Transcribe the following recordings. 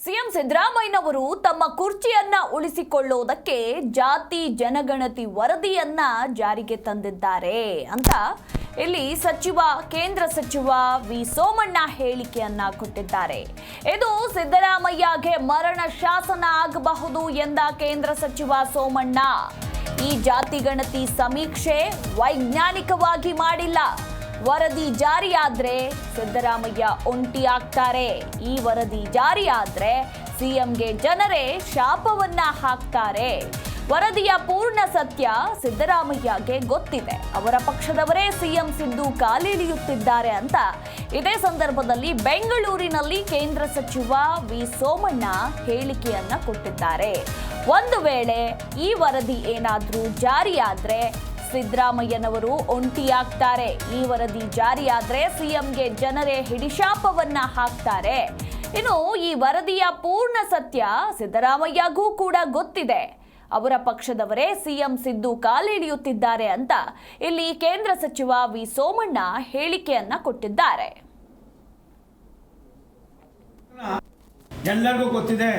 CM ಸಿದ್ದರಾಮಯ್ಯನವರು ತಮ್ಮ ಕುರ್ಚಿಯನ್ನ ಉಳಿಸಿಕೊಳ್ಳುವುದಕ್ಕೆ ಜಾತಿ ಜನಗಣತಿ ವರದಿಯನ್ನ ಜಾರಿಗೆ ತಂದಿದ್ದಾರೆ ಅಂತ ಇಲ್ಲಿ ಕೇಂದ್ರ ಸಚಿವ ವಿ ಸೋಮಣ್ಣ ಹೇಳಿಕೆಯನ್ನ ಕೊಟ್ಟಿದ್ದಾರೆ. ಇದು ಸಿದ್ದರಾಮಯ್ಯಗೆ ಮರಣ ಶಾಸನ ಆಗಬಹುದು ಎಂದ ಕೇಂದ್ರ ಸಚಿವ ಸೋಮಣ್ಣ, ಈ ಜಾತಿ ಗಣತಿ ಸಮೀಕ್ಷೆ ವೈಜ್ಞಾನಿಕವಾಗಿ ಮಾಡಿಲ್ಲ. ವರದಿ ಜಾರಿಯಾದ್ರೆ ಸಿದ್ದರಾಮಯ್ಯ ಒಂಟಿ ಆಗ್ತಾರೆ. ಈ ವರದಿ ಜಾರಿಯಾದ್ರೆ ಸಿಎಂಗೆ ಜನರೇ ಶಾಪವನ್ನ ಹಾಕ್ತಾರೆ. ವರದಿಯ ಪೂರ್ಣ ಸತ್ಯ ಸಿದ್ದರಾಮಯ್ಯಗೆ ಗೊತ್ತಿದೆ. ಅವರ ಪಕ್ಷದವರೇ ಸಿಎಂ ಸಿದ್ದು ಕಾಲಿಳಿಯುತ್ತಿದ್ದಾರೆ ಅಂತ ಇದೇ ಸಂದರ್ಭದಲ್ಲಿ ಬೆಂಗಳೂರಿನಲ್ಲಿ ಕೇಂದ್ರ ಸಚಿವ ವಿ ಸೋಮಣ್ಣ ಹೇಳಿಕೆಯನ್ನ ಕೊಟ್ಟಿದ್ದಾರೆ. ಒಂದು ವೇಳೆ ಈ ವರದಿ ಏನಾದ್ರೂ ಜಾರಿಯಾದ್ರೆ ಸಿದ್ದರಾಮಯ್ಯನವರು ಒಂಟಿಯಾಗ್ತಾರೆ. ಈ ವರದಿ ಜಾರಿಯಾದ್ರೆ ಸಿಎಂಗೆ ಜನರೇ ಹಿಡಿಶಾಪವನ್ನ ಹಾಕ್ತಾರೆ. ಇನ್ನು ಈ ವರದಿಯ ಪೂರ್ಣ ಸತ್ಯ ಸಿದ್ದರಾಮಯ್ಯಗೂ ಕೂಡ ಗೊತ್ತಿದೆ. ಅವರ ಪಕ್ಷದವರೇ ಸಿಎಂ ಸಿದ್ದು ಕಾಲಿಳಿಯುತ್ತಿದ್ದಾರೆ ಅಂತ ಇಲ್ಲಿ ಕೇಂದ್ರ ಸಚಿವ ವಿ ಸೋಮಣ್ಣ ಹೇಳಿಕೆಯನ್ನ ಕೊಟ್ಟಿದ್ದಾರೆ. ಎಲ್ಲರಿಗೂ ಗೊತ್ತಿದೆ,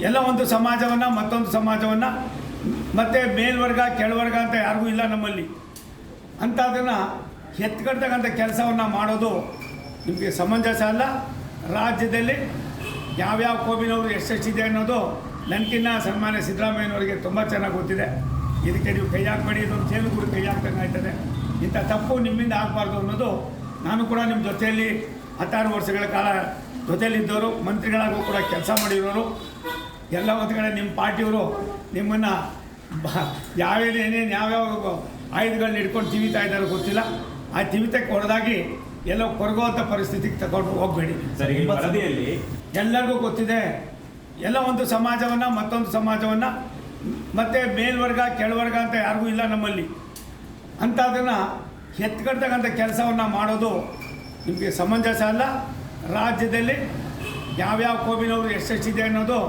ಎಲ್ಲ ಒಂದು ಸಮಾಜವನ್ನ ಮತ್ತೊಂದು ಸಮಾಜವನ್ನ ಮತ್ತೆ ಮೇಲ್ವರ್ಗ ಕೆಳವರ್ಗ ಅಂತ ಯಾರಿಗೂ ಇಲ್ಲ ನಮ್ಮಲ್ಲಿ. ಅಂಥದನ್ನು ಎತ್ಕಡ್ತಕ್ಕಂಥ ಕೆಲಸವನ್ನು ಮಾಡೋದು ನಿಮಗೆ ಸಮಂಜಸ ಅಲ್ಲ. ರಾಜ್ಯದಲ್ಲಿ ಯಾವ್ಯಾವ ಕೋಮಿನವರು ಎಷ್ಟೆಷ್ಟಿದೆ ಅನ್ನೋದು ನನಗಿನ್ನ ಸನ್ಮಾನ್ಯ ಸಿದ್ದರಾಮಯ್ಯನವರಿಗೆ ತುಂಬ ಚೆನ್ನಾಗಿ ಗೊತ್ತಿದೆ. ಇದಕ್ಕೆ ನೀವು ಕೈ ಹಾಕಬೇಡಿ, ಇದೊಂದು ತೇಲುಗೂಡು ಕೈ ಹಾಕ್ದಂಗೆ ಆಯ್ತದೆ. ಇಂಥ ತಪ್ಪು ನಿಮ್ಮಿಂದ ಆಗಬಾರ್ದು ಅನ್ನೋದು, ನಾನು ಕೂಡ ನಿಮ್ಮ ಜೊತೆಯಲ್ಲಿ 16 ವರ್ಷಗಳ ಕಾಲ ಜೊತೆಯಲ್ಲಿದ್ದವರು, ಮಂತ್ರಿಗಳಾಗೂ ಕೂಡ ಕೆಲಸ ಮಾಡಿರೋರು. ಎಲ್ಲ ಒಂದು ಕಡೆ ನಿಮ್ಮ ಪಾರ್ಟಿಯವರು ನಿಮ್ಮನ್ನು ಯಾವ್ಯಾವ ಆಯುಧಗಳನ್ನ ಹಿಡ್ಕೊಂಡು ತಿವಿತಾ ಇದ್ದಾರೋ ಗೊತ್ತಿಲ್ಲ. ಆ ತಿವಿತಕ್ಕೆ ಹೊಡೆದಾಗಿ ಎಲ್ಲೋ ಕೊರಗುವಂಥ ಪರಿಸ್ಥಿತಿಗೆ ತಗೊಂಡು ಹೋಗಬೇಡಿ. ಸರ್, ಈ ವರದಿಯಲ್ಲಿ ಎಲ್ಲರಿಗೂ ಗೊತ್ತಿದೆ, ಎಲ್ಲ ಒಂದು ಸಮಾಜವನ್ನು ಮತ್ತೊಂದು ಸಮಾಜವನ್ನು ಮತ್ತೆ ಮೇಲ್ವರ್ಗ ಕೆಳವರ್ಗ ಅಂತ ಯಾರಿಗೂ ಇಲ್ಲ ನಮ್ಮಲ್ಲಿ. ಅಂಥದನ್ನು ಎತ್ಕಡ್ತಕ್ಕಂಥ ಕೆಲಸವನ್ನು ಮಾಡೋದು ನಿಮಗೆ ಸಮಂಜಸ ಅಲ್ಲ. ರಾಜ್ಯದಲ್ಲಿ ಯಾವ್ಯಾವ ಕೋಮಿನವರು ಎಷ್ಟೆಷ್ಟಿದೆ ಅನ್ನೋದು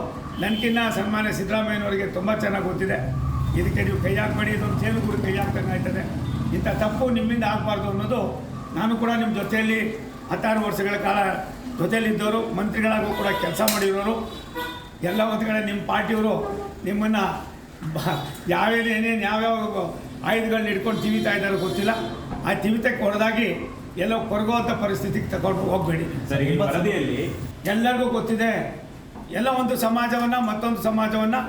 ನನಗಿನ್ನ ಸನ್ಮಾನ್ಯ ಸಿದ್ದರಾಮಯ್ಯನವರಿಗೆ ತುಂಬ ಚೆನ್ನಾಗಿ ಗೊತ್ತಿದೆ. ಇದಕ್ಕೆ ನೀವು ಕೈ ಹಾಕಬೇಡಿ, ಇದೊಂದು ತೇಲುಗೂಡು ಕೈ ಹಾಕ್ದಂಗೆ ಆಯ್ತದೆ. ಇಂಥ ತಪ್ಪು ನಿಮ್ಮಿಂದ ಆಗಬಾರ್ದು ಅನ್ನೋದು, ನಾನು ಕೂಡ ನಿಮ್ಮ ಜೊತೆಯಲ್ಲಿ 16 ವರ್ಷಗಳ ಕಾಲ ಜೊತೆಯಲ್ಲಿದ್ದವರು, ಮಂತ್ರಿಗಳಾಗೂ ಕೂಡ ಕೆಲಸ ಮಾಡಿರೋರು. ಎಲ್ಲ ಒಂದು ಕಡೆ ನಿಮ್ಮ ಪಾರ್ಟಿಯವರು ನಿಮ್ಮನ್ನು ಯಾವ್ಯಾವ ಆಯುಧಗಳನ್ನ ಹಿಡ್ಕೊಂಡು ತಿವಿತಾ ಇದ್ದಾರೋ ಗೊತ್ತಿಲ್ಲ. ಆ ತಿವಿತಕ್ಕೆ ಹೊಡೆದಾಗಿ ಎಲ್ಲೋ ಕೊರಗುವಂಥ ಪರಿಸ್ಥಿತಿಗೆ ತಗೊಂಡು ಹೋಗಬೇಡಿ. ಸರ್, ಈ ವರದಿಯಲ್ಲಿ ಎಲ್ಲರಿಗೂ ಗೊತ್ತಿದೆ, ಎಲ್ಲ ಒಂದು ಸಮಾಜವನ್ನು ಮತ್ತೊಂದು ಸಮಾಜವನ್ನು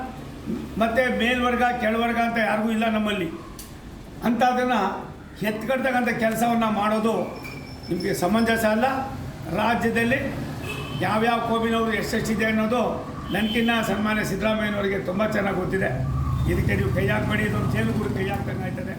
ಮತ್ತೆ ಮೇಲ್ವರ್ಗ ಕೆಳವರ್ಗ ಅಂತ ಯಾರಿಗೂ ಇಲ್ಲ ನಮ್ಮಲ್ಲಿ. ಅಂಥದನ್ನು ಎತ್ಕಡ್ತಕ್ಕಂಥ ಕೆಲಸವನ್ನು ಮಾಡೋದು ನಿಮಗೆ ಸಮಂಜಸ ಅಲ್ಲ. ರಾಜ್ಯದಲ್ಲಿ ಯಾವ್ಯಾವ ಕೋಮಿನವರು ಎಷ್ಟೆಷ್ಟಿದೆ ಅನ್ನೋದು ನನಗಿನ್ನ ಸನ್ಮಾನ್ಯ ಸಿದ್ದರಾಮಯ್ಯನವರಿಗೆ ತುಂಬ ಚೆನ್ನಾಗಿ ಗೊತ್ತಿದೆ. ಇದಕ್ಕೆ ನೀವು ಕೈ ಹಾಕಬೇಡಿ, ಇದೊಂದು ತೇಲುಗೂಡು ಕೈ ಹಾಕ್ದಂಗೆ ಆಯ್ತದೆ.